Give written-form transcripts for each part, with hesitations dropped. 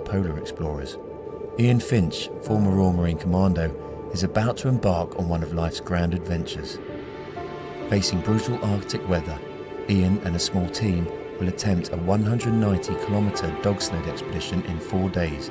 polar explorers. Ian Finch, former Royal Marine Commando, is about to embark on one of life's grand adventures. Facing brutal Arctic weather, Ian and a small team will attempt a 190-kilometre dog sled expedition in 4 days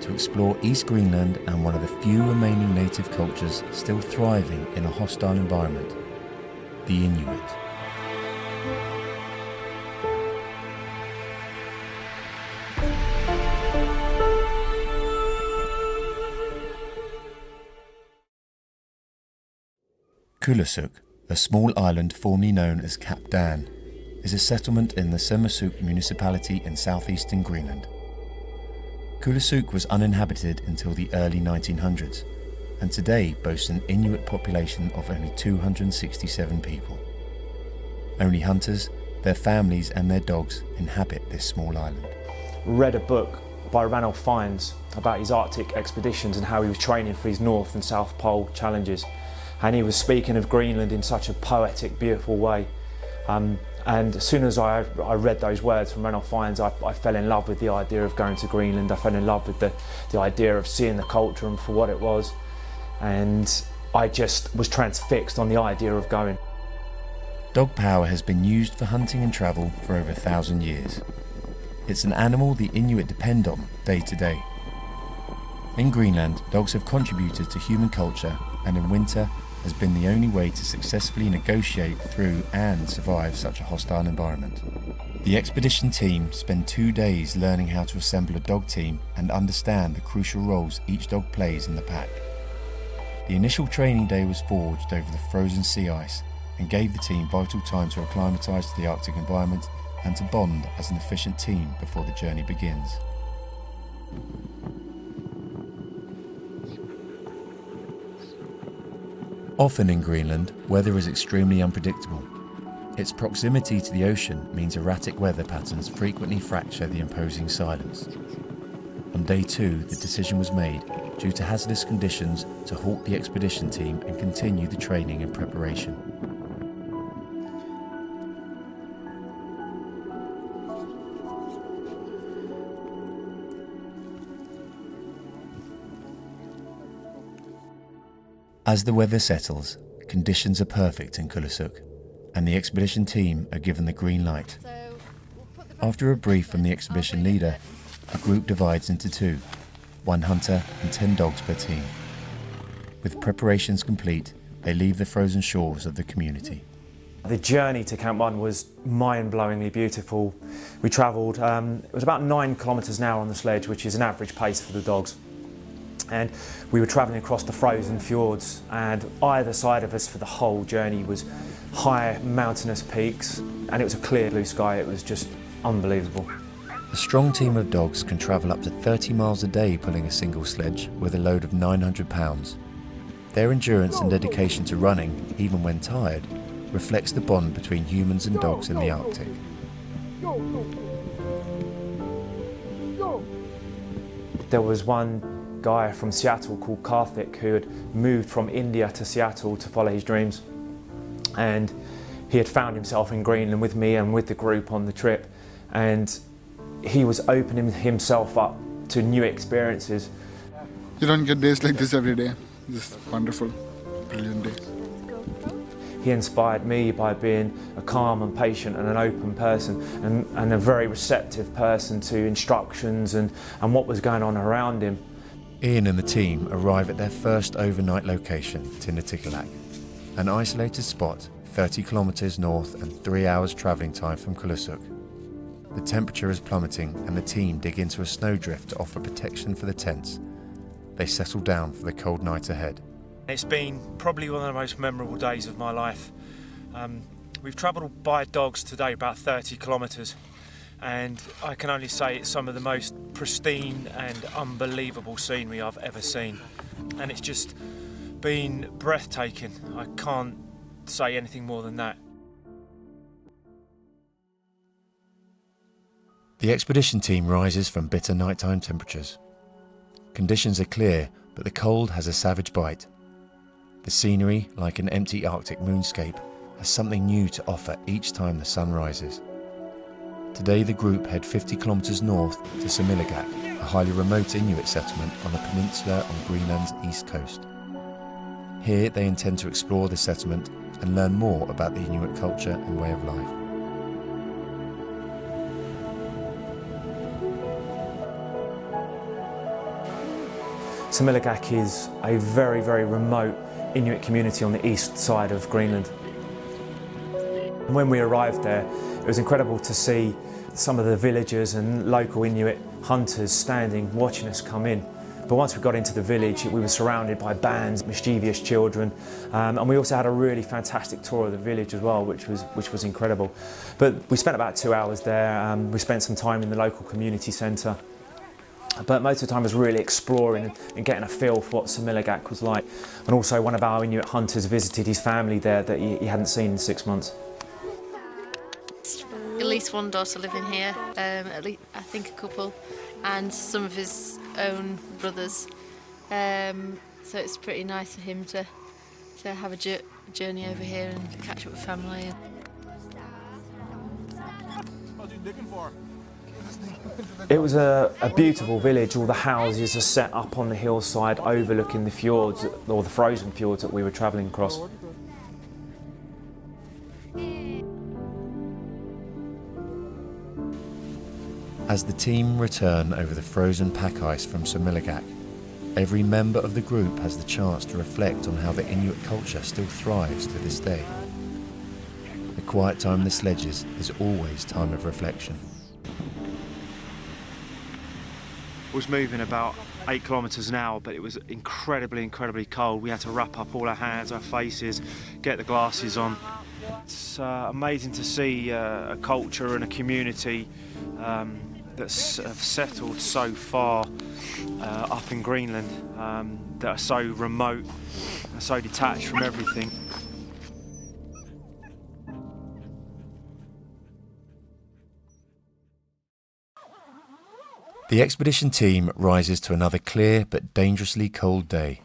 to explore East Greenland and one of the few remaining native cultures still thriving in a hostile environment, the Inuit. Kulusuk, a small island formerly known as Cap Dan, is a settlement in the Semilla municipality in southeastern Greenland. Kulusuk was uninhabited until the early 1900s, and today boasts an Inuit population of only 267 people. Only hunters, their families and their dogs inhabit this small island. Read a book by Ranulph Fiennes about his Arctic expeditions and how he was training for his North and South Pole challenges. And he was speaking of Greenland in such a poetic, beautiful way. And as soon as I read those words from Ranulph Fiennes, I fell in love with the idea of going to Greenland. I fell in love with the idea of seeing the culture and for what it was. And I just was transfixed on the idea of going. Dog power has been used for hunting and travel for over 1,000 years. It's an animal the Inuit depend on day to day. In Greenland, dogs have contributed to human culture, and in winter has been the only way to successfully negotiate through and survive such a hostile environment. The expedition team spend 2 days learning how to assemble a dog team and understand the crucial roles each dog plays in the pack. The initial training day was forged over the frozen sea ice and gave the team vital time to acclimatise to the Arctic environment and to bond as an efficient team before the journey begins. Often in Greenland, weather is extremely unpredictable. Its proximity to the ocean means erratic weather patterns frequently fracture the imposing silence. On day 2, the decision was made, due to hazardous conditions, to halt the expedition team and continue the training and preparation. As the weather settles, conditions are perfect in Kulusuk, and the expedition team are given the green light. After a brief from the expedition leader, the group divides into 2, 1 hunter and 10 dogs per team. With preparations complete, they leave the frozen shores of the community. The journey to Camp 1 was mind-blowingly beautiful. We travelled, it was about 9 kilometres an hour on the sledge, which is an average pace for the dogs. And we were travelling across the frozen fjords, and either side of us for the whole journey was high mountainous peaks, and it was a clear blue sky. It was just unbelievable. A strong team of dogs can travel up to 30 miles a day pulling a single sledge with a load of 900 pounds. Their endurance and dedication to running, even when tired, reflects the bond between humans and dogs in the Arctic. There was one guy from Seattle called Karthik who had moved from India to Seattle to follow his dreams, and he had found himself in Greenland with me and with the group on the trip, and he was opening himself up to new experiences. You don't get days like this every day. Just wonderful, brilliant day. He inspired me by being a calm and patient and an open person, and a very receptive person to instructions and what was going on around him. Ian and the team arrive at their first overnight location, Tinnatikkalak, an isolated spot 30 kilometres north and 3 hours travelling time from Kulusuk. The temperature is plummeting and the team dig into a snowdrift to offer protection for the tents. They settle down for the cold night ahead. It's been probably one of the most memorable days of my life. We've travelled by dogs today about 30 kilometres, and I can only say it's some of the most pristine and unbelievable scenery I've ever seen. And it's just been breathtaking. I can't say anything more than that. The expedition team rises from bitter nighttime temperatures. Conditions are clear, but the cold has a savage bite. The scenery, like an empty Arctic moonscape, has something new to offer each time the sun rises. Today the group head 50 kilometres north to Semilla Gak, a highly remote Inuit settlement on a peninsula on Greenland's east coast. Here they intend to explore the settlement and learn more about the Inuit culture and way of life. Semilla Gak is a very, very remote Inuit community on the east side of Greenland. And when we arrived there, it was incredible to see some of the villagers and local Inuit hunters standing, watching us come in. But once we got into the village, we were surrounded by bands, mischievous children, and we also had a really fantastic tour of the village as well, which was incredible. But we spent about 2 hours there. We spent some time in the local community centre. But most of the time was really exploring and getting a feel for what Semilla Gak was like. And also one of our Inuit hunters visited his family there that he hadn't seen in 6 months. At least one daughter living here, at least I think a couple, and some of his own brothers. So it's pretty nice for him to have a journey over here and catch up with family. It was a beautiful village. All the houses are set up on the hillside overlooking the fjords, or the frozen fjords that we were travelling across. As the team return over the frozen pack ice from Semilla Gak, every member of the group has the chance to reflect on how the Inuit culture still thrives to this day. The quiet time in the sledges is always time of reflection. Was moving about 8 kilometres an hour, but it was incredibly cold. We had to wrap up all our hands, our faces, get the glasses on. It's amazing to see a culture and a community that's settled so far up in Greenland, that are so remote and so detached from everything. The expedition team rises to another clear but dangerously cold day.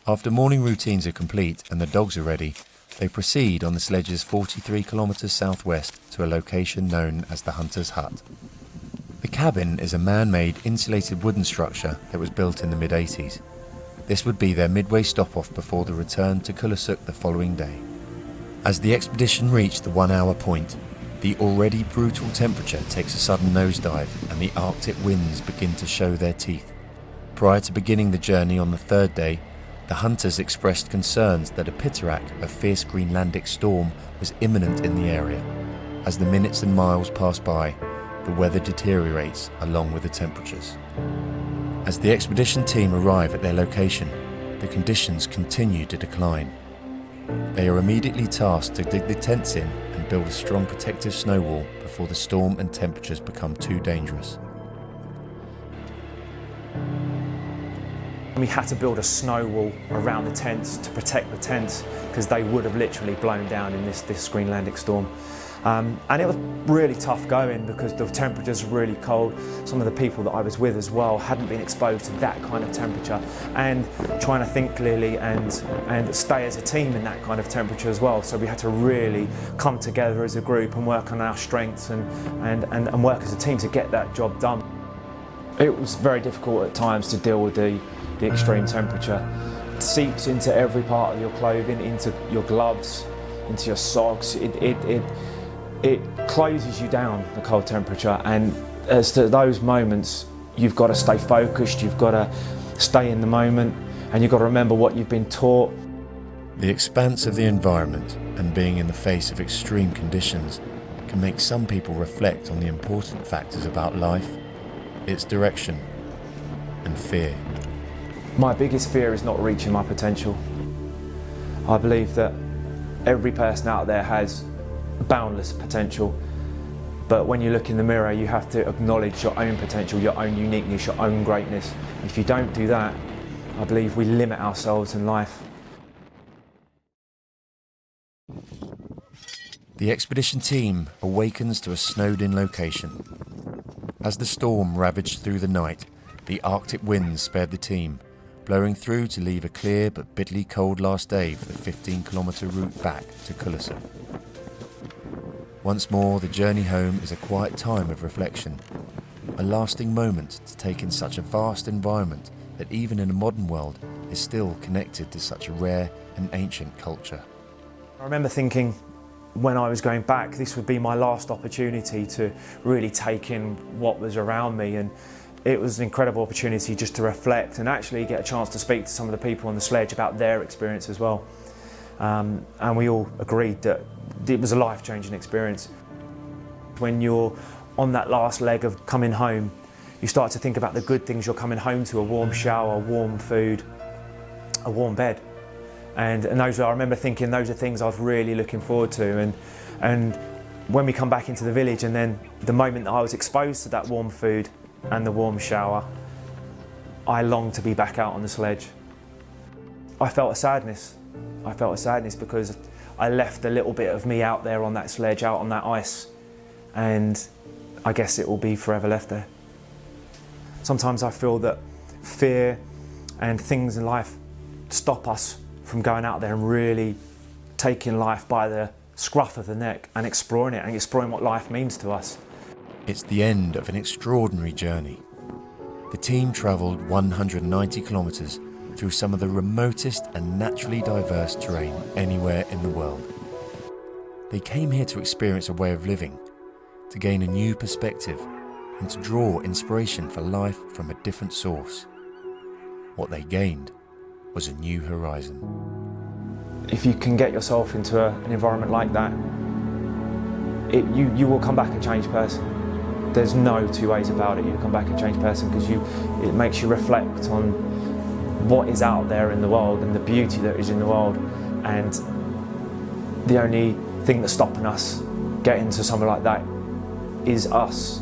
After morning routines are complete and the dogs are ready, they proceed on the sledges 43 kilometres southwest to a location known as the Hunter's Hut. The cabin is a man-made insulated wooden structure that was built in the mid-80s. This would be their midway stop-off before the return to Kulusuk the following day. As the expedition reached the 1 hour point, the already brutal temperature takes a sudden nosedive and the Arctic winds begin to show their teeth. Prior to beginning the journey on the third day, the hunters expressed concerns that a pittorak, a fierce Greenlandic storm, was imminent in the area. As the minutes and miles pass by, the weather deteriorates along with the temperatures. As the expedition team arrive at their location, the conditions continue to decline. They are immediately tasked to dig the tents in and build a strong protective snow wall before the storm and temperatures become too dangerous. We had to build a snow wall around the tents to protect the tents because they would have literally blown down in this Greenlandic storm. And it was really tough going because the temperatures were really cold. Some of the people that I was with as well hadn't been exposed to that kind of temperature, and trying to think clearly and stay as a team in that kind of temperature as well. So we had to really come together as a group and work on our strengths and work as a team to get that job done. It was very difficult at times to deal with the extreme temperature. It seeps into every part of your clothing, into your gloves, into your socks. It closes you down, the cold temperature, and as to those moments, you've got to stay focused, you've got to stay in the moment, and you've got to remember what you've been taught. The expanse of the environment and being in the face of extreme conditions can make some people reflect on the important factors about life, its direction, and fear. My biggest fear is not reaching my potential. I believe that every person out there has boundless potential, but when you look in the mirror you have to acknowledge your own potential, your own uniqueness, your own greatness. If you don't do that, I believe we limit ourselves in life. The expedition team awakens to a snowed-in location. As the storm ravaged through the night, the Arctic winds spared the team, blowing through to leave a clear but bitterly cold last day for the 15-kilometre route back to Kulusuk. Once more, the journey home is a quiet time of reflection. a lasting moment to take in such a vast environment that even in a modern world is still connected to such a rare and ancient culture. I remember thinking when I was going back, this would be my last opportunity to really take in what was around me, and it was an incredible opportunity just to reflect and actually get a chance to speak to some of the people on the sledge about their experience as well. And we all agreed that it was a life-changing experience. When you're on that last leg of coming home, you start to think about the good things you're coming home to: a warm shower, warm food, a warm bed. And those are, I remember thinking those are things I was really looking forward to. And when we come back into the village, and then the moment that I was exposed to that warm food and the warm shower, I longed to be back out on the sledge. I felt a sadness. I felt a sadness because I left a little bit of me out there on that sledge, out on that ice, and I guess it will be forever left there. Sometimes I feel that fear and things in life stop us from going out there and really taking life by the scruff of the neck and exploring it and exploring what life means to us. It's the end of an extraordinary journey. The team travelled 190 kilometres through some of the remotest and naturally diverse terrain anywhere in the world. They came here to experience a way of living, to gain a new perspective, and to draw inspiration for life from a different source. What they gained was a new horizon. If you can get yourself into an environment like that, you will come back a changed person. There's no two ways about it. You come back a changed person because it makes you reflect on what is out there in the world and the beauty that is in the world. And the only thing that's stopping us getting to somewhere like that is us.